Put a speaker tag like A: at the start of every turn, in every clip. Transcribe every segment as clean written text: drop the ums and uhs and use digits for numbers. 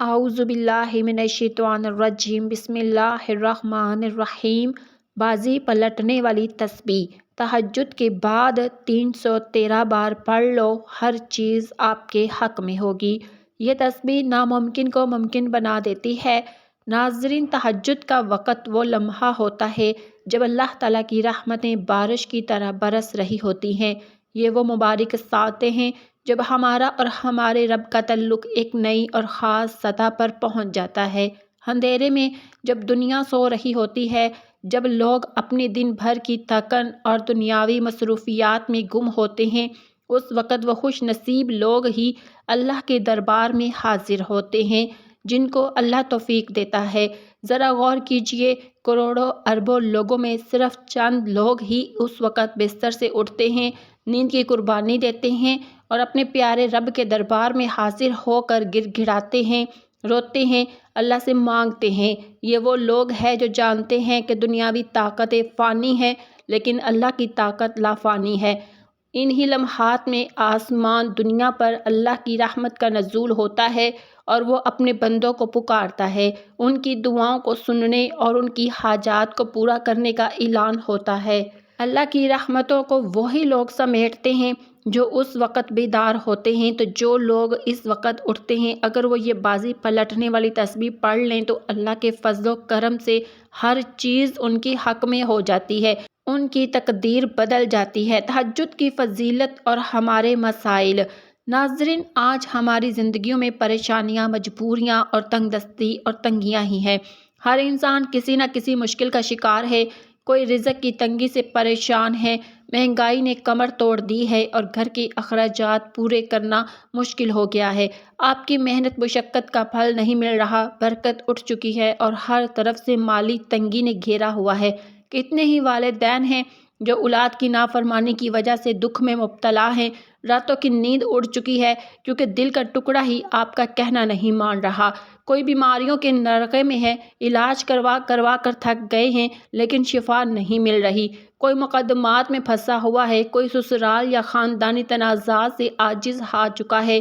A: اعوذ باللہ من الشیطان الرجیم بسم اللہ الرحمن الرحیم۔ بازی پلٹنے والی تسبیح تہجد کے بعد 313 بار پڑھ لو، ہر چیز آپ کے حق میں ہوگی۔ یہ تسبیح ناممکن کو ممکن بنا دیتی ہے۔ ناظرین، تہجد کا وقت وہ لمحہ ہوتا ہے جب اللہ تعالیٰ کی رحمتیں بارش کی طرح برس رہی ہوتی ہیں۔ یہ وہ مبارک ساعتیں ہیں جب ہمارا اور ہمارے رب کا تعلق ایک نئی اور خاص سطح پر پہنچ جاتا ہے۔ اندھیرے میں جب دنیا سو رہی ہوتی ہے، جب لوگ اپنے دن بھر کی تھکن اور دنیاوی مصروفیات میں گم ہوتے ہیں، اس وقت وہ خوش نصیب لوگ ہی اللہ کے دربار میں حاضر ہوتے ہیں جن کو اللہ توفیق دیتا ہے۔ ذرا غور کیجئے، کروڑوں اربوں لوگوں میں صرف چند لوگ ہی اس وقت بستر سے اٹھتے ہیں، نیند کی قربانی دیتے ہیں اور اپنے پیارے رب کے دربار میں حاضر ہو کر گڑ گڑاتے ہیں، روتے ہیں، اللہ سے مانگتے ہیں۔ یہ وہ لوگ ہیں جو جانتے ہیں کہ دنیاوی طاقتیں فانی ہیں لیکن اللہ کی طاقت لا فانی ہے۔ انہی لمحات میں آسمان دنیا پر اللہ کی رحمت کا نزول ہوتا ہے اور وہ اپنے بندوں کو پکارتا ہے، ان کی دعاؤں کو سننے اور ان کی حاجات کو پورا کرنے کا اعلان ہوتا ہے۔ اللہ کی رحمتوں کو وہی لوگ سمیٹتے ہیں جو اس وقت بیدار ہوتے ہیں۔ تو جو لوگ اس وقت اٹھتے ہیں، اگر وہ یہ بازی پلٹنے والی تسبیح پڑھ لیں تو اللہ کے فضل و کرم سے ہر چیز ان کے حق میں ہو جاتی ہے، ان کی تقدیر بدل جاتی ہے۔ تہجد کی فضیلت اور ہمارے مسائل۔ ناظرین، آج ہماری زندگیوں میں پریشانیاں، مجبوریاں اور تنگ دستی اور تنگیاں ہی ہیں۔ ہر انسان کسی نہ کسی مشکل کا شکار ہے۔ کوئی رزق کی تنگی سے پریشان ہے، مہنگائی نے کمر توڑ دی ہے اور گھر کے اخراجات پورے کرنا مشکل ہو گیا ہے۔ آپ کی محنت مشقت کا پھل نہیں مل رہا، برکت اٹھ چکی ہے اور ہر طرف سے مالی تنگی نے گھیرا ہوا ہے۔ کتنے ہی والدین ہیں جو اولاد کی نافرمانی کی وجہ سے دکھ میں مبتلا ہیں۔ راتوں کی نیند اڑ چکی ہے کیونکہ دل کا ٹکڑا ہی آپ کا کہنا نہیں مان رہا۔ کوئی بیماریوں کے نرغے میں ہے، علاج کروا کر تھک گئے ہیں لیکن شفا نہیں مل رہی۔ کوئی مقدمات میں پھنسا ہوا ہے، کوئی سسرال یا خاندانی تنازعات سے عاجز ہار چکا ہے۔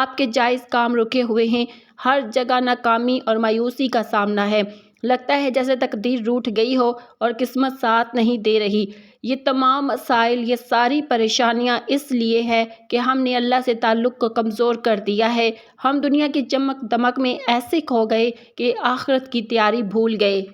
A: آپ کے جائز کام رکے ہوئے ہیں، ہر جگہ ناکامی اور مایوسی کا سامنا ہے۔ لگتا ہے جیسے تقدیر روٹھ گئی ہو اور قسمت ساتھ نہیں دے رہی۔ یہ تمام مسائل، یہ ساری پریشانیاں اس لیے ہے کہ ہم نے اللہ سے تعلق کو کمزور کر دیا ہے۔ ہم دنیا کی چمک دمک میں ایسے کھو گئے کہ آخرت کی تیاری بھول گئے۔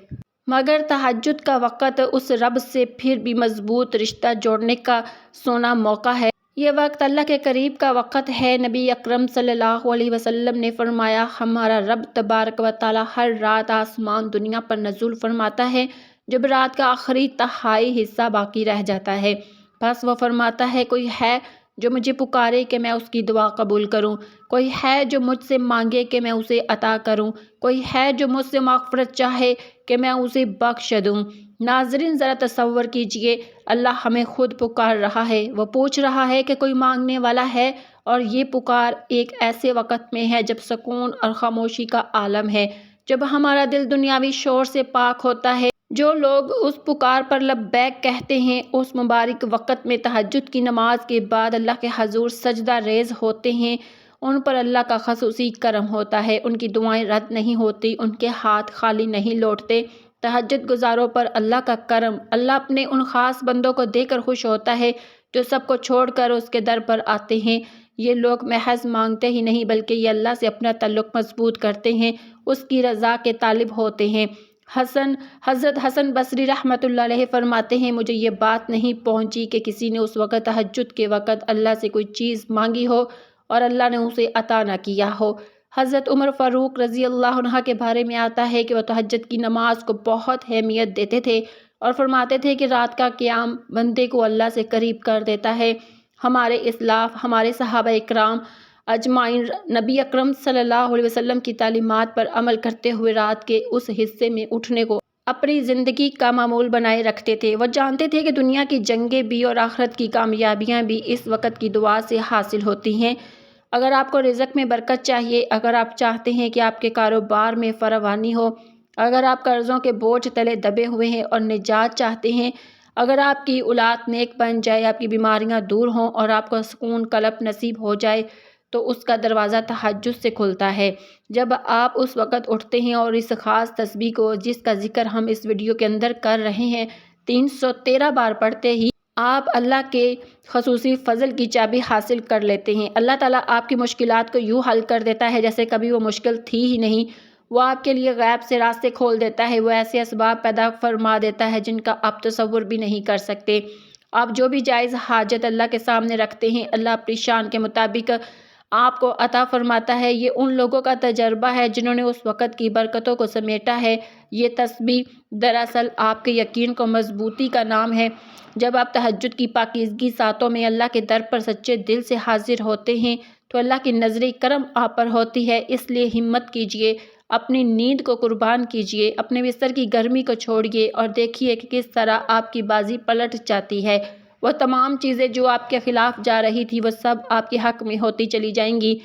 A: مگر تہجد کا وقت اس رب سے پھر بھی مضبوط رشتہ جوڑنے کا سونا موقع ہے۔ یہ وقت اللہ کے قریب کا وقت ہے۔ نبی اکرم صلی اللہ علیہ وسلم نے فرمایا، ہمارا رب تبارک و تعالیٰ ہر رات آسمان دنیا پر نزول فرماتا ہے جب رات کا آخری تہائی حصہ باقی رہ جاتا ہے۔ بس وہ فرماتا ہے، کوئی ہے جو مجھے پکارے کہ میں اس کی دعا قبول کروں، کوئی ہے جو مجھ سے مانگے کہ میں اسے عطا کروں، کوئی ہے جو مجھ سے مغفرت چاہے کہ میں اسے بخش دوں۔ ناظرین، ذرا تصور کیجئے، اللہ ہمیں خود پکار رہا ہے۔ وہ پوچھ رہا ہے کہ کوئی مانگنے والا ہے، اور یہ پکار ایک ایسے وقت میں ہے جب سکون اور خاموشی کا عالم ہے، جب ہمارا دل دنیاوی شور سے پاک ہوتا ہے۔ جو لوگ اس پکار پر لبیک کہتے ہیں، اس مبارک وقت میں تہجد کی نماز کے بعد اللہ کے حضور سجدہ ریز ہوتے ہیں، ان پر اللہ کا خصوصی کرم ہوتا ہے، ان کی دعائیں رد نہیں ہوتی، ان کے ہاتھ خالی نہیں لوٹتے۔ تہجد گزاروں پر اللہ کا کرم، اللہ اپنے ان خاص بندوں کو دے کر خوش ہوتا ہے جو سب کو چھوڑ کر اس کے در پر آتے ہیں۔ یہ لوگ محض مانگتے ہی نہیں بلکہ یہ اللہ سے اپنا تعلق مضبوط کرتے ہیں، اس کی رضا کے طالب ہوتے ہیں۔ حضرت حسن بصری رحمۃ اللہ علیہ فرماتے ہیں، مجھے یہ بات نہیں پہنچی کہ کسی نے اس وقت تہجد کے وقت اللہ سے کوئی چیز مانگی ہو اور اللہ نے اسے عطا نہ کیا ہو۔ حضرت عمر فاروق رضی اللہ عنہ کے بارے میں آتا ہے کہ وہ تہجد کی نماز کو بہت اہمیت دیتے تھے اور فرماتے تھے کہ رات کا قیام بندے کو اللہ سے قریب کر دیتا ہے۔ ہمارے اسلاف، ہمارے صحابہ اکرام اجمعین نبی اکرم صلی اللہ علیہ وسلم کی تعلیمات پر عمل کرتے ہوئے رات کے اس حصے میں اٹھنے کو اپنی زندگی کا معمول بنائے رکھتے تھے۔ وہ جانتے تھے کہ دنیا کی جنگیں بھی اور آخرت کی کامیابیاں بھی اس وقت کی دعا سے حاصل ہوتی ہیں۔ اگر آپ کو رزق میں برکت چاہیے، اگر آپ چاہتے ہیں کہ آپ کے کاروبار میں فراوانی ہو، اگر آپ قرضوں کے بوجھ تلے دبے ہوئے ہیں اور نجات چاہتے ہیں، اگر آپ کی اولاد نیک بن جائے، آپ کی بیماریاں دور ہوں اور آپ کو سکون قلب نصیب ہو جائے، تو اس کا دروازہ تہجد سے کھلتا ہے۔ جب آپ اس وقت اٹھتے ہیں اور اس خاص تسبیح کو، جس کا ذکر ہم اس ویڈیو کے اندر کر رہے ہیں، 313 بار پڑھتے ہی آپ اللہ کے خصوصی فضل کی چابی حاصل کر لیتے ہیں۔ اللہ تعالیٰ آپ کی مشکلات کو یوں حل کر دیتا ہے جیسے کبھی وہ مشکل تھی ہی نہیں۔ وہ آپ کے لیے غیب سے راستے کھول دیتا ہے، وہ ایسے اسباب پیدا فرما دیتا ہے جن کا آپ تصور بھی نہیں کر سکتے۔ آپ جو بھی جائز حاجت اللہ کے سامنے رکھتے ہیں، اللہ اپنی شان کے مطابق آپ کو عطا فرماتا ہے۔ یہ ان لوگوں کا تجربہ ہے جنہوں نے اس وقت کی برکتوں کو سمیٹا ہے۔ یہ تسبیح دراصل آپ کے یقین کو مضبوطی کا نام ہے۔ جب آپ تہجد کی پاکیزگی ساعتوں میں اللہ کے در پر سچے دل سے حاضر ہوتے ہیں تو اللہ کی نظر کرم آپ پر ہوتی ہے۔ اس لیے ہمت کیجیے، اپنی نیند کو قربان کیجیے، اپنے بستر کی گرمی کو چھوڑیے اور دیکھیے کہ کس طرح آپ کی بازی پلٹ جاتی ہے۔ وہ تمام چیزیں جو آپ کے خلاف جا رہی تھی وہ سب آپ کے حق میں ہوتی چلی جائیں گی۔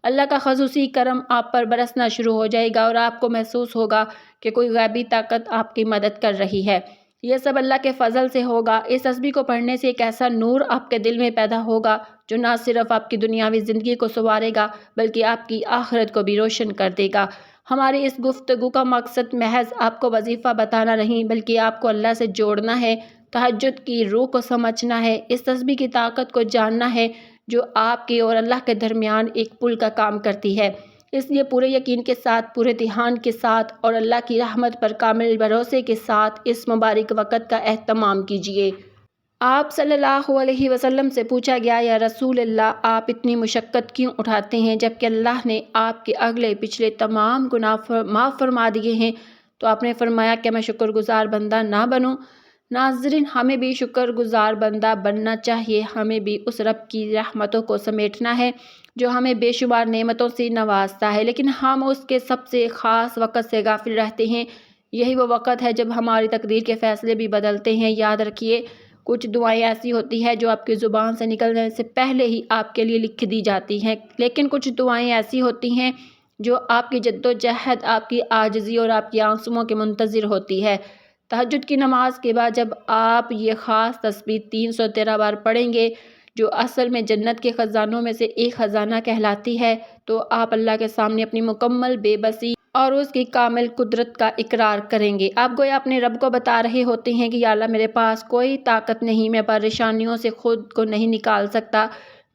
A: اللہ کا خصوصی کرم آپ پر برسنا شروع ہو جائے گا اور آپ کو محسوس ہوگا کہ کوئی غیبی طاقت آپ کی مدد کر رہی ہے۔ یہ سب اللہ کے فضل سے ہوگا۔ اس تسبیح کو پڑھنے سے ایک ایسا نور آپ کے دل میں پیدا ہوگا جو نہ صرف آپ کی دنیاوی زندگی کو سنوارے گا بلکہ آپ کی آخرت کو بھی روشن کر دے گا۔ ہماری اس گفتگو کا مقصد محض آپ کو وظیفہ بتانا نہیں بلکہ آپ کو اللہ سے جوڑنا ہے، تہجد کی روح کو سمجھنا ہے، اس تسبیح کی طاقت کو جاننا ہے جو آپ کے اور اللہ کے درمیان ایک پل کا کام کرتی ہے۔ اس لیے پورے یقین کے ساتھ، پورے دھیان کے ساتھ اور اللہ کی رحمت پر کامل بھروسے کے ساتھ اس مبارک وقت کا اہتمام کیجیے۔ آپ صلی اللہ علیہ وسلم سے پوچھا گیا، یا رسول اللہ، آپ اتنی مشقت کیوں اٹھاتے ہیں جبکہ اللہ نے آپ کے اگلے پچھلے تمام گناہ معاف فرما دیے ہیں؟ تو آپ نے فرمایا کہ میں شکر گزار بندہ نہ بنوں۔ ناظرین، ہمیں بھی شکر گزار بندہ بننا چاہیے۔ ہمیں بھی اس رب کی رحمتوں کو سمیٹنا ہے جو ہمیں بے شمار نعمتوں سے نوازتا ہے، لیکن ہم اس کے سب سے خاص وقت سے غافل رہتے ہیں۔ یہی وہ وقت ہے جب ہماری تقدیر کے فیصلے بھی بدلتے ہیں۔ یاد رکھیے، کچھ دعائیں ایسی ہوتی ہیں جو آپ کی زبان سے نکلنے سے پہلے ہی آپ کے لیے لکھ دی جاتی ہیں، لیکن کچھ دعائیں ایسی ہوتی ہیں جو آپ کی جدوجہد، آپ کی عاجزی اور آپ کی آنسوؤں کے منتظر ہوتی ہے۔ تہجد کی نماز کے بعد جب آپ یہ خاص تسبیح 313 بار پڑھیں گے جو اصل میں جنت کے خزانوں میں سے ایک خزانہ کہلاتی ہے، تو آپ اللہ کے سامنے اپنی مکمل بے بسی اور اس کی کامل قدرت کا اقرار کریں گے۔ آپ گویا اپنے رب کو بتا رہے ہوتے ہیں کہ یا اللہ، میرے پاس کوئی طاقت نہیں، میں پریشانیوں سے خود کو نہیں نکال سکتا،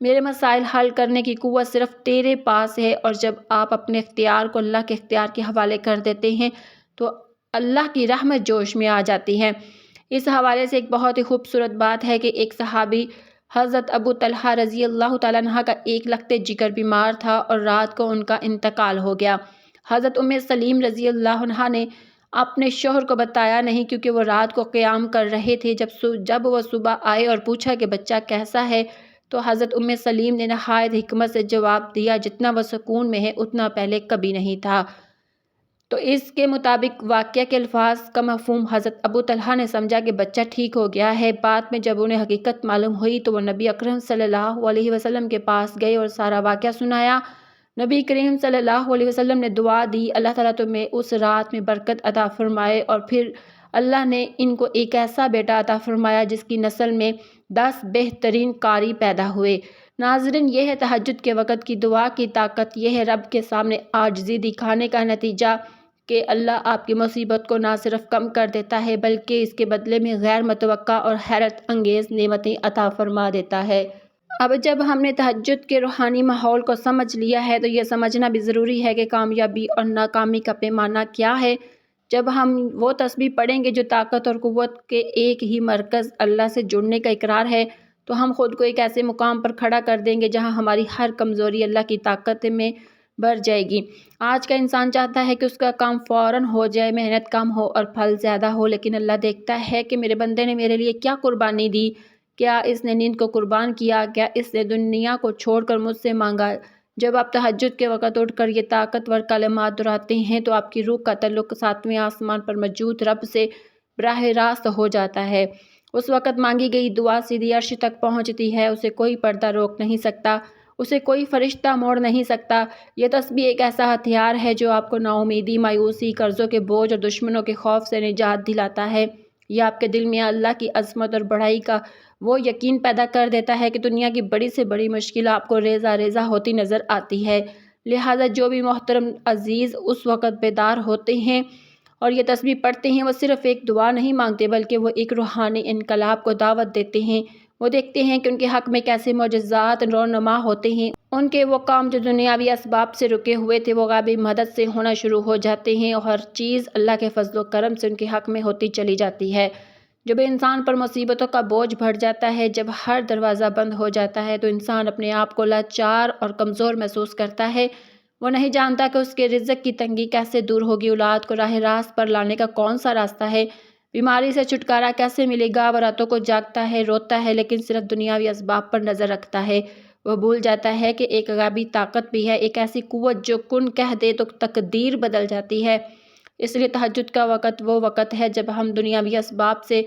A: میرے مسائل حل کرنے کی قوت صرف تیرے پاس ہے۔ اور جب آپ اپنے اختیار کو اللہ کے اختیار کے حوالے کر دیتے ہیں تو اللہ کی رحمت جوش میں آ جاتی ہے۔ اس حوالے سے ایک بہت ہی خوبصورت بات ہے کہ ایک صحابی حضرت ابو طلحہ رضی اللہ تعالیٰ عنہ کا ایک لخت جگر بیمار تھا اور رات کو ان کا انتقال ہو گیا۔ حضرت ام سلیم رضی اللہ عنہا نے اپنے شوہر کو بتایا نہیں کیونکہ وہ رات کو قیام کر رہے تھے۔ جب وہ صبح آئے اور پوچھا کہ بچہ کیسا ہے تو حضرت ام سلیم نے نہایت حکمت سے جواب دیا، جتنا وہ سکون میں ہے اتنا پہلے کبھی نہیں تھا۔ تو اس کے مطابق واقعہ کے الفاظ کا مفہوم حضرت ابو طلحہ نے سمجھا کہ بچہ ٹھیک ہو گیا ہے۔ بعد میں جب انہیں حقیقت معلوم ہوئی تو وہ نبی اکرم صلی اللہ علیہ وسلم کے پاس گئے اور سارا واقعہ سنایا۔ نبی کریم صلی اللہ علیہ وسلم نے دعا دی، اللہ تعالیٰ تمہیں اس رات میں برکت عطا فرمائے، اور پھر اللہ نے ان کو ایک ایسا بیٹا عطا فرمایا جس کی نسل میں 10 بہترین قاری پیدا ہوئے۔ ناظرین، یہ ہے تہجد کے وقت کی دعا کی طاقت، یہ ہے رب کے سامنے عاجزی دکھانے کا نتیجہ کہ اللہ آپ کی مصیبت کو نہ صرف کم کر دیتا ہے بلکہ اس کے بدلے میں غیر متوقع اور حیرت انگیز نعمتیں عطا فرما دیتا ہے۔ اب جب ہم نے تہجد کے روحانی ماحول کو سمجھ لیا ہے تو یہ سمجھنا بھی ضروری ہے کہ کامیابی اور ناکامی کا پیمانہ کیا ہے۔ جب ہم وہ تسبیح پڑھیں گے جو طاقت اور قوت کے ایک ہی مرکز اللہ سے جڑنے کا اقرار ہے، تو ہم خود کو ایک ایسے مقام پر کھڑا کر دیں گے جہاں ہماری ہر کمزوری اللہ کی طاقت میں بھر جائے گی۔ آج کا انسان چاہتا ہے کہ اس کا کام فوراً ہو جائے، محنت کم ہو اور پھل زیادہ ہو، لیکن اللہ دیکھتا ہے کہ میرے بندے نے میرے لیے کیا قربانی دی، کیا اس نے نیند کو قربان کیا، کیا اس نے دنیا کو چھوڑ کر مجھ سے مانگا۔ جب آپ تہجد کے وقت اٹھ کر یہ طاقتور کلمات دہراتے ہیں تو آپ کی روح کا تعلق 7ویں آسمان پر موجود رب سے براہ راست ہو جاتا ہے۔ اس وقت مانگی گئی دعا سیدھی عرش تک پہنچتی ہے، اسے کوئی پردہ روک نہیں سکتا، اسے کوئی فرشتہ موڑ نہیں سکتا۔ یہ تسبیح ایک ایسا ہتھیار ہے جو آپ کو نا امیدی، مایوسی، قرضوں کے بوجھ اور دشمنوں کے خوف سے نجات دلاتا ہے۔ یہ آپ کے دل میں اللہ کی عظمت اور بڑائی کا وہ یقین پیدا کر دیتا ہے کہ دنیا کی بڑی سے بڑی مشکل آپ کو ریزہ ریزہ ہوتی نظر آتی ہے۔ لہٰذا جو بھی محترم عزیز اس وقت بیدار ہوتے ہیں اور یہ تسبیح پڑھتے ہیں، وہ صرف ایک دعا نہیں مانگتے بلکہ وہ ایک روحانی انقلاب کو دعوت دیتے ہیں۔ وہ دیکھتے ہیں کہ ان کے حق میں کیسے معجزات رونما ہوتے ہیں۔ ان کے وہ کام جو دنیاوی اسباب سے رکے ہوئے تھے وہ غیبی مدد سے ہونا شروع ہو جاتے ہیں اور ہر چیز اللہ کے فضل و کرم سے ان کے حق میں ہوتی چلی جاتی ہے۔ جب انسان پر مصیبتوں کا بوجھ بڑھ جاتا ہے، جب ہر دروازہ بند ہو جاتا ہے، تو انسان اپنے آپ کو لاچار اور کمزور محسوس کرتا ہے۔ وہ نہیں جانتا کہ اس کے رزق کی تنگی کیسے دور ہوگی، اولاد کو راہ راست پر لانے کا کون سا راستہ ہے، بیماری سے چھٹکارا کیسے ملے گا۔ وہ راتوں کو جاگتا ہے، روتا ہے، لیکن صرف دنیاوی اسباب پر نظر رکھتا ہے۔ وہ بھول جاتا ہے کہ ایک غیبی طاقت بھی ہے، ایک ایسی قوت جو کن کہہ دے تو تقدیر بدل جاتی ہے۔ اس لیے تہجد کا وقت وہ وقت ہے جب ہم دنیاوی اسباب سے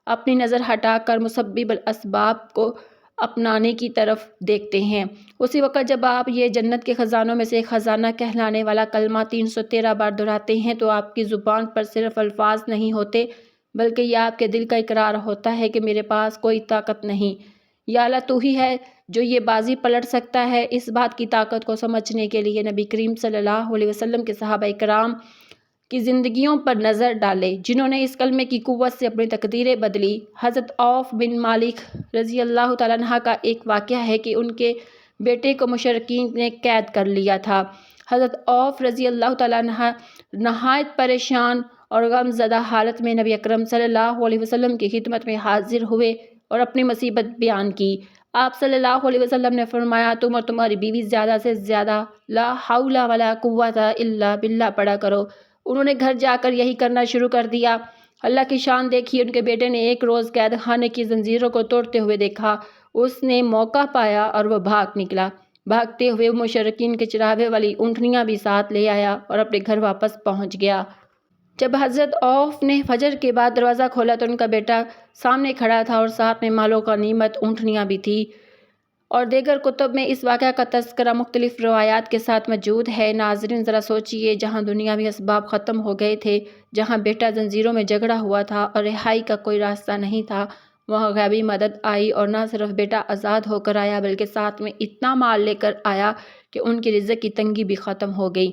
A: اپنی نظر ہٹا کر مسبب الاسباب کو اپنانے کی طرف دیکھتے ہیں۔ اسی وقت جب آپ یہ جنت کے خزانوں میں سے ایک خزانہ کہلانے والا کلمہ 313 بار دہراتے ہیں تو آپ کی زبان پر صرف الفاظ نہیں ہوتے بلکہ یہ آپ کے دل کا اقرار ہوتا ہے کہ میرے پاس کوئی طاقت نہیں، یا اللہ تو ہی ہے جو یہ بازی پلٹ سکتا ہے۔ اس بات کی طاقت کو سمجھنے کے لیے نبی کریم صلی اللہ علیہ وسلم کے صحابہ کرام کی زندگیوں پر نظر ڈالے جنہوں نے اس کلمے کی قوت سے اپنی تقدیریں بدلی۔ حضرت عوف بن مالک رضی اللہ تعالیٰ عنہ کا ایک واقعہ ہے کہ ان کے بیٹے کو مشرکین نے قید کر لیا تھا۔ حضرت عوف رضی اللہ تعالیٰ عنہ نہایت پریشان اور غم زدہ حالت میں نبی اکرم صلی اللہ علیہ وسلم کی خدمت میں حاضر ہوئے اور اپنی مصیبت بیان کی۔ آپ صلی اللہ علیہ وسلم نے فرمایا، تم اور تمہاری بیوی زیادہ سے زیادہ لا حول ولا قوت الا باللہ پڑھا کرو۔ انہوں نے گھر جا کر یہی کرنا شروع کر دیا۔ اللہ کی شان دیکھی، ان کے بیٹے نے ایک روز قید خانے کی زنجیروں کو توڑتے ہوئے دیکھا۔ اس نے موقع پایا اور وہ بھاگ نکلا۔ بھاگتے ہوئے وہ مشرکین کے چراغے والی اونٹنیاں بھی ساتھ لے آیا اور اپنے گھر واپس پہنچ گیا۔ جب حضرت عوف نے فجر کے بعد دروازہ کھولا تو ان کا بیٹا سامنے کھڑا تھا اور ساتھ میں مال و غنیمت اونٹنیاں بھی تھی، اور دیگر کتب میں اس واقعہ کا تذکرہ مختلف روایات کے ساتھ موجود ہے۔ ناظرین ذرا سوچئے، جہاں دنیاوی اسباب ختم ہو گئے تھے، جہاں بیٹا زنجیروں میں جکڑا ہوا تھا اور رہائی کا کوئی راستہ نہیں تھا، وہاں غیبی مدد آئی اور نہ صرف بیٹا آزاد ہو کر آیا بلکہ ساتھ میں اتنا مال لے کر آیا کہ ان کی رزق کی تنگی بھی ختم ہو گئی۔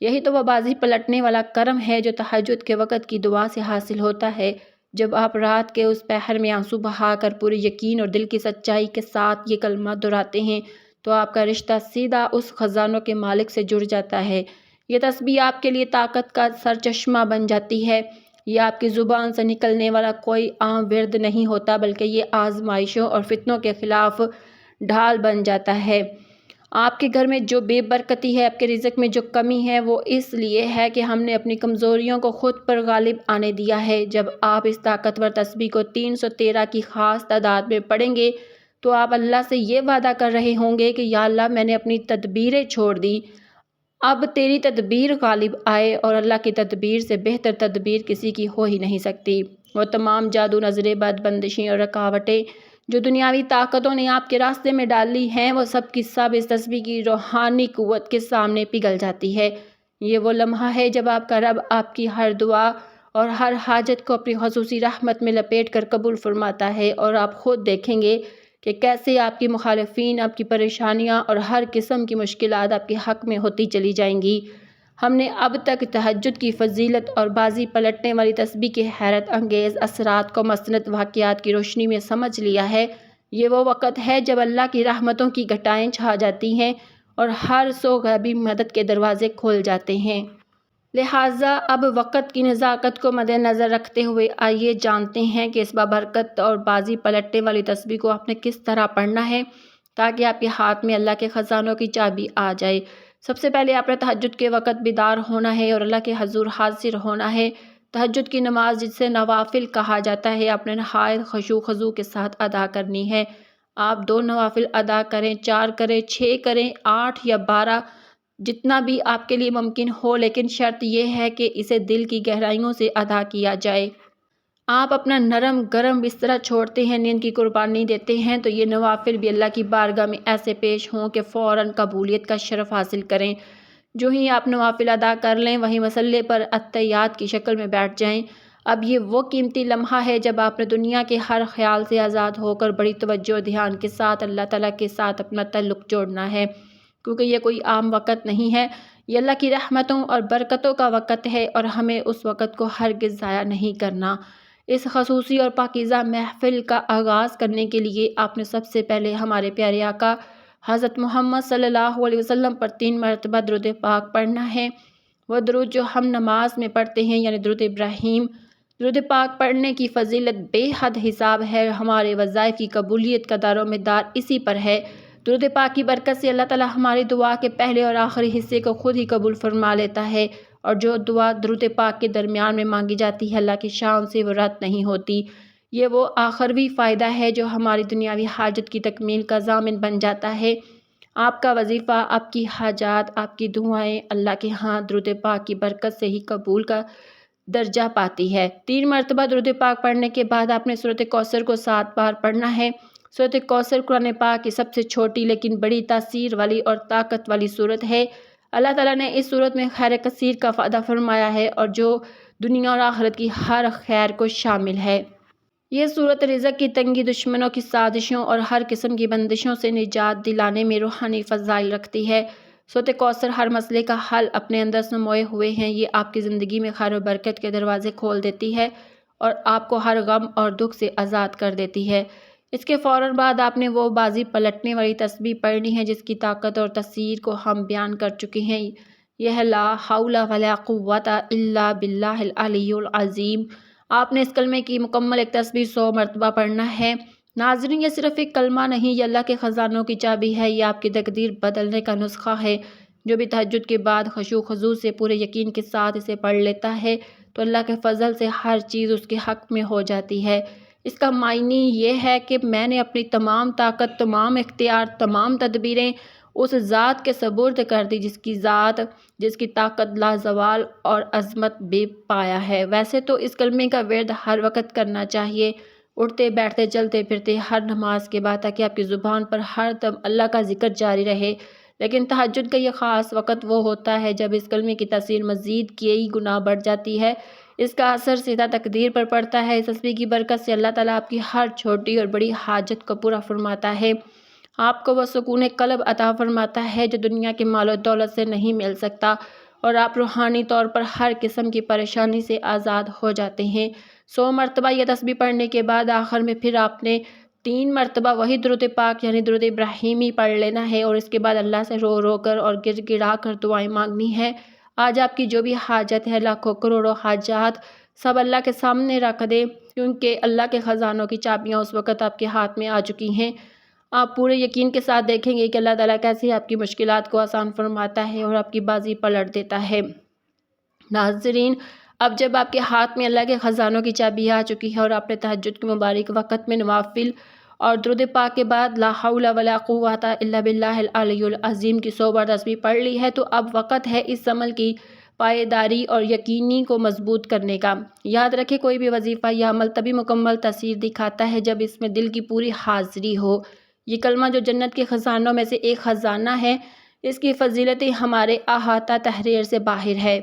A: یہی تو وہ بازی پلٹنے والا کرم ہے جو تہجد کے وقت کی دعا سے حاصل ہوتا ہے۔ جب آپ رات کے اس پہر میں آنسو بہا کر پورے یقین اور دل کی سچائی کے ساتھ یہ کلمہ دہراتے ہیں تو آپ کا رشتہ سیدھا اس خزانوں کے مالک سے جڑ جاتا ہے۔ یہ تسبیح آپ کے لیے طاقت کا سرچشمہ بن جاتی ہے۔ یہ آپ کی زبان سے نکلنے والا کوئی عام ورد نہیں ہوتا بلکہ یہ آزمائشوں اور فتنوں کے خلاف ڈھال بن جاتا ہے۔ آپ کے گھر میں جو بے برکتی ہے، آپ کے رزق میں جو کمی ہے، وہ اس لیے ہے کہ ہم نے اپنی کمزوریوں کو خود پر غالب آنے دیا ہے۔ جب آپ اس طاقتور تسبیح کو 313 کی خاص تعداد میں پڑھیں گے تو آپ اللہ سے یہ وعدہ کر رہے ہوں گے کہ یا اللہ میں نے اپنی تدبیریں چھوڑ دی، اب تیری تدبیر غالب آئے، اور اللہ کی تدبیر سے بہتر تدبیر کسی کی ہو ہی نہیں سکتی۔ وہ تمام جادو، نظریں بد، بندشیں اور رکاوٹیں جو دنیاوی طاقتوں نے آپ کے راستے میں ڈالی ہیں، وہ سب کی سب اس تسبیح کی روحانی قوت کے سامنے پگھل جاتی ہے۔ یہ وہ لمحہ ہے جب آپ کا رب آپ کی ہر دعا اور ہر حاجت کو اپنی خصوصی رحمت میں لپیٹ کر قبول فرماتا ہے، اور آپ خود دیکھیں گے کہ کیسے آپ کی مخالفین، آپ کی پریشانیاں اور ہر قسم کی مشکلات آپ کے حق میں ہوتی چلی جائیں گی۔ ہم نے اب تک تہجد کی فضیلت اور بازی پلٹنے والی تسبیح کے حیرت انگیز اثرات کو مستند واقعات کی روشنی میں سمجھ لیا ہے۔ یہ وہ وقت ہے جب اللہ کی رحمتوں کی گھٹائیں چھا جاتی ہیں اور ہر سو غیبی مدد کے دروازے کھول جاتے ہیں۔ لہٰذا اب وقت کی نزاکت کو مد نظر رکھتے ہوئے آئیے جانتے ہیں کہ اس بابرکت اور بازی پلٹنے والی تسبیح کو آپ نے کس طرح پڑھنا ہے تاکہ آپ کے ہاتھ میں اللہ کے خزانوں کی چابی آ جائے۔ سب سے پہلے آپ نے تہجد کے وقت بیدار ہونا ہے اور اللہ کے حضور حاضر ہونا ہے۔ تہجد کی نماز جسے نوافل کہا جاتا ہے، آپ نے نہایت خشوع و خضوع کے ساتھ ادا کرنی ہے۔ آپ 2 نوافل ادا کریں، 4 کریں، 6 کریں، 8 یا 12، جتنا بھی آپ کے لیے ممکن ہو، لیکن شرط یہ ہے کہ اسے دل کی گہرائیوں سے ادا کیا جائے۔ آپ اپنا نرم گرم بستر چھوڑتے ہیں، نیند کی قربانی دیتے ہیں تو یہ نوافل بھی اللہ کی بارگاہ میں ایسے پیش ہوں کہ فوراً قبولیت کا شرف حاصل کریں۔ جو ہی آپ نوافل ادا کر لیں وہیں مصلی پر اتحیات کی شکل میں بیٹھ جائیں۔ اب یہ وہ قیمتی لمحہ ہے جب آپ نے دنیا کے ہر خیال سے آزاد ہو کر بڑی توجہ و دھیان کے ساتھ اللہ تعالیٰ کے ساتھ اپنا تعلق جوڑنا ہے، کیونکہ یہ کوئی عام وقت نہیں ہے، یہ اللہ کی رحمتوں اور برکتوں کا وقت ہے اور ہمیں اس وقت کو ہرگز ضائع نہیں کرنا۔ اس خصوصی اور پاکیزہ محفل کا آغاز کرنے کے لیے آپ نے سب سے پہلے ہمارے پیارے آقا حضرت محمد صلی اللہ علیہ وسلم پر 3 مرتبہ درود پاک پڑھنا ہے۔ وہ درود جو ہم نماز میں پڑھتے ہیں یعنی درود ابراہیم، درود پاک پڑھنے کی فضیلت بے حد حساب ہے، ہمارے وظائف کی قبولیت کا دار و مدار اسی پر ہے۔ درود پاک کی برکت سے اللہ تعالیٰ ہماری دعا کے پہلے اور آخری حصے کو خود ہی قبول فرما لیتا ہے، اور جو دعا درود پاک کے درمیان میں مانگی جاتی ہے اللہ کی شان سے وہ رد نہیں ہوتی۔ یہ وہ آخروی فائدہ ہے جو ہماری دنیاوی حاجت کی تکمیل کا ضامن بن جاتا ہے۔ آپ کا وظیفہ، آپ کی حاجات، آپ کی دعائیں اللہ کے ہاں درود پاک کی برکت سے ہی قبول کا درجہ پاتی ہے۔ 3 مرتبہ درود پاک پڑھنے کے بعد آپ نے سورۃ کوثر کو 7 بار پڑھنا ہے۔ سورۃ کوثر قرآن پاک کی سب سے چھوٹی لیکن بڑی تاثیر والی اور طاقت والی سورت ہے۔ اللہ تعالیٰ نے اس سورت میں خیر کثیر کا وعدہ فرمایا ہے اور جو دنیا اور آخرت کی ہر خیر کو شامل ہے۔ یہ سورت رزق کی تنگی، دشمنوں کی سازشوں اور ہر قسم کی بندشوں سے نجات دلانے میں روحانی فضائل رکھتی ہے۔ سورۃ کوثر ہر مسئلے کا حل اپنے اندر سموئے ہوئے ہیں۔ یہ آپ کی زندگی میں خیر و برکت کے دروازے کھول دیتی ہے اور آپ کو ہر غم اور دکھ سے آزاد کر دیتی ہے۔ اس کے فوراً بعد آپ نے وہ بازی پلٹنے والی تسبیح پڑھنی ہے جس کی طاقت اور تاثیر کو ہم بیان کر چکے ہیں۔ یہ لا حول ولا قوت الا باللہ العلی العظیم۔ آپ نے اس کلمے کی مکمل ایک تسبیح 100 مرتبہ پڑھنا ہے۔ ناظرین، یہ صرف ایک کلمہ نہیں، یہ اللہ کے خزانوں کی چابی ہے، یہ آپ کی تقدیر بدلنے کا نسخہ ہے۔ جو بھی تہجد کے بعد خشوع و خضوع سے پورے یقین کے ساتھ اسے پڑھ لیتا ہے تو اللہ کے فضل سے ہر چیز اس کے حق میں ہو جاتی ہے۔ اس کا معنی یہ ہے کہ میں نے اپنی تمام طاقت، تمام اختیار، تمام تدبیریں اس ذات کے سپرد کر دی جس کی طاقت لازوال اور عظمت بے پایا ہے۔ ویسے تو اس کلمے کا ورد ہر وقت کرنا چاہیے، اٹھتے بیٹھتے چلتے پھرتے ہر نماز کے بعد، تاکہ آپ کی زبان پر ہر دم اللہ کا ذکر جاری رہے۔ لیکن تہجد کا یہ خاص وقت وہ ہوتا ہے جب اس کلمے کی تاثیر مزید کئی گنا بڑھ جاتی ہے، اس کا اثر سیدھا تقدیر پر پڑتا ہے۔ اس تسبیح کی برکت سے اللہ تعالیٰ آپ کی ہر چھوٹی اور بڑی حاجت کو پورا فرماتا ہے، آپ کو وہ سکون قلب عطا فرماتا ہے جو دنیا کے مال و دولت سے نہیں مل سکتا، اور آپ روحانی طور پر ہر قسم کی پریشانی سے آزاد ہو جاتے ہیں۔ 100 مرتبہ یہ تسبیح پڑھنے کے بعد آخر میں پھر آپ نے 3 مرتبہ وہی درود پاک یعنی درود ابراہیمی پڑھ لینا ہے، اور اس کے بعد اللہ سے رو رو کر اور گر گڑا کر دعائیں مانگنی ہے۔ آج آپ کی جو بھی حاجت ہے، لاکھوں کروڑوں حاجات، سب اللہ کے سامنے رکھ دیں، کیونکہ اللہ کے خزانوں کی چابیاں اس وقت آپ کے ہاتھ میں آ چکی ہیں۔ آپ پورے یقین کے ساتھ دیکھیں گے کہ اللہ تعالیٰ کیسے آپ کی مشکلات کو آسان فرماتا ہے اور آپ کی بازی پلٹ دیتا ہے۔ ناظرین، اب جب آپ کے ہاتھ میں اللہ کے خزانوں کی چابی آ چکی ہے اور آپ نے تہجد کے مبارک وقت میں نوافل اور درود پاک کے بعد لا حول ولا قوت الا باللہ العلی العظیم کی 100 بار تسبیح پڑھ لی ہے، تو اب وقت ہے اس عمل کی پائیداری اور یقینی کو مضبوط کرنے کا۔ یاد رکھیں، کوئی بھی وظیفہ یا عمل تبھی مکمل تاثیر دکھاتا ہے جب اس میں دل کی پوری حاضری ہو۔ یہ کلمہ جو جنت کے خزانوں میں سے ایک خزانہ ہے، اس کی فضیلتیں ہمارے احاطہ تحریر سے باہر ہے۔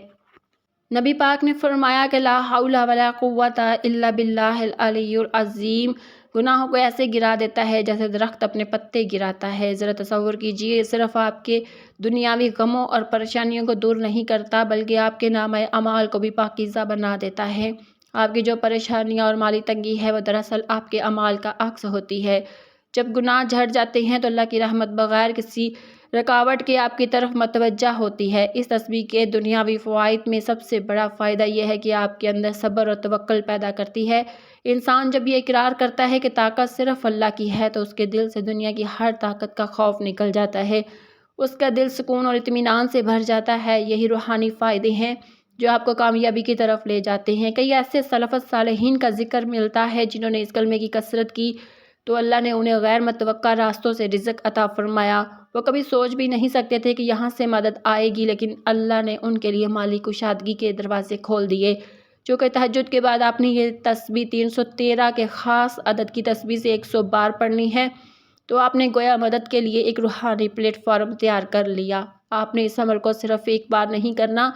A: نبی پاک نے فرمایا کہ لا حول ولا قوت الا باللہ العلی العظیم گناہوں کو ایسے گرا دیتا ہے جیسے درخت اپنے پتے گراتا ہے۔ ذرا تصور کیجئے، صرف آپ کے دنیاوی غموں اور پریشانیوں کو دور نہیں کرتا بلکہ آپ کے نامہ اعمال کو بھی پاکیزہ بنا دیتا ہے۔ آپ کی جو پریشانیاں اور مالی تنگی ہے وہ دراصل آپ کے اعمال کا عکس ہوتی ہے۔ جب گناہ جھڑ جاتے ہیں تو اللہ کی رحمت بغیر کسی رکاوٹ کے آپ کی طرف متوجہ ہوتی ہے۔ اس تسبیح کے دنیاوی فوائد میں سب سے بڑا فائدہ یہ ہے کہ آپ کے اندر صبر اور توکل پیدا کرتی ہے۔ انسان جب یہ اقرار کرتا ہے کہ طاقت صرف اللہ کی ہے تو اس کے دل سے دنیا کی ہر طاقت کا خوف نکل جاتا ہے، اس کا دل سکون اور اطمینان سے بھر جاتا ہے۔ یہی روحانی فائدے ہیں جو آپ کو کامیابی کی طرف لے جاتے ہیں۔ کئی ایسے سلف صالحین کا ذکر ملتا ہے جنہوں نے اس کلمے کی کثرت کی تو اللہ نے انہیں غیر متوقع راستوں سے رزق عطا فرمایا۔ وہ کبھی سوچ بھی نہیں سکتے تھے کہ یہاں سے مدد آئے گی، لیکن اللہ نے ان کے لیے مالی کشادگی کے دروازے کھول دیے۔ چونکہ تہجد کے بعد آپ نے یہ تسبیح 313 کے خاص عدد کی تسبیح سے 100 بار پڑھنی ہے، تو آپ نے گویا مدد کے لیے ایک روحانی پلیٹ فارم تیار کر لیا۔ آپ نے اس عمل کو صرف ایک بار نہیں کرنا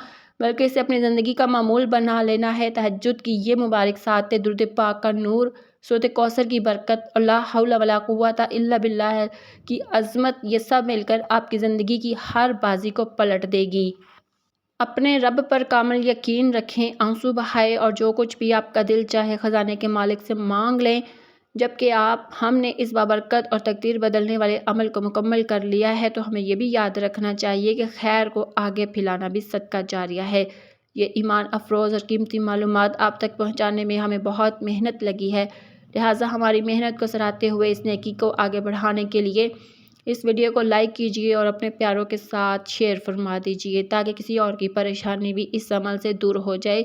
A: بلکہ اسے اپنی زندگی کا معمول بنا لینا ہے۔ تہجد کی یہ مبارک ساعتیں درود پاک کا نور، سورۃ کوثر کی برکت اور لا حول ولا قوۃ الا باللہ کی عظمت، یہ سب مل کر آپ کی زندگی کی ہر بازی کو پلٹ دے گی۔ اپنے رب پر کامل یقین رکھیں، آنسو بہائیں اور جو کچھ بھی آپ کا دل چاہے خزانے کے مالک سے مانگ لیں۔ جبکہ ہم نے اس بابرکت اور تقدیر بدلنے والے عمل کو مکمل کر لیا ہے تو ہمیں یہ بھی یاد رکھنا چاہیے کہ خیر کو آگے پھیلانا بھی صدقہ جاریہ ہے۔ یہ ایمان افروز اور قیمتی معلومات آپ تک پہنچانے میں ہمیں بہت محنت لگی ہے، لہٰذا ہماری محنت کو سراہتے ہوئے اس نیکی کو آگے بڑھانے کے لیے اس ویڈیو کو لائک کیجیے اور اپنے پیاروں کے ساتھ شیئر فرما دیجیے تاکہ کسی اور کی پریشانی بھی اس عمل سے دور ہو جائے۔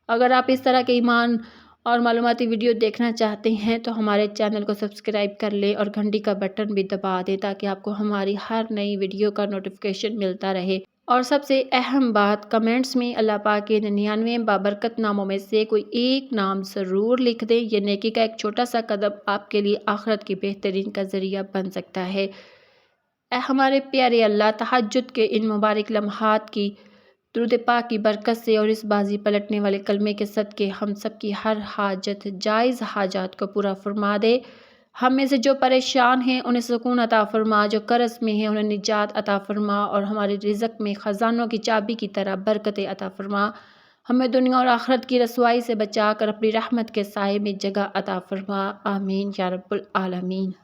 A: اگر آپ اس طرح کے ایمان اور معلوماتی ویڈیو دیکھنا چاہتے ہیں تو ہمارے چینل کو سبسکرائب کر لیں اور گھنٹی کا بٹن بھی دبا دیں تاکہ آپ کو ہماری ہر نئی ویڈیو کا نوٹیفیکیشن ملتا رہے۔ اور سب سے اہم بات، کمنٹس میں اللہ پاک کے 99 بابرکت ناموں میں سے کوئی ایک نام ضرور لکھ دیں۔ یہ نیکی کا ایک چھوٹا سا قدم آپ کے لیے آخرت کی بہترین کا ذریعہ بن سکتا ہے۔ اے ہمارے پیارے اللہ، تہجد کے ان مبارک لمحات کی درود پاک کی برکت سے اور اس بازی پلٹنے والے کلمے کے صدقے ہم سب کی ہر حاجت، جائز حاجات کو پورا فرما دے۔ ہم میں سے جو پریشان ہیں انہیں سکون عطا فرما، جو قرض میں ہیں انہیں نجات عطا فرما اور ہمارے رزق میں خزانوں کی چابی کی طرح برکتیں عطا فرما۔ ہمیں دنیا اور آخرت کی رسوائی سے بچا کر اپنی رحمت کے سائے میں جگہ عطا فرما۔ آمین یا رب العالمین۔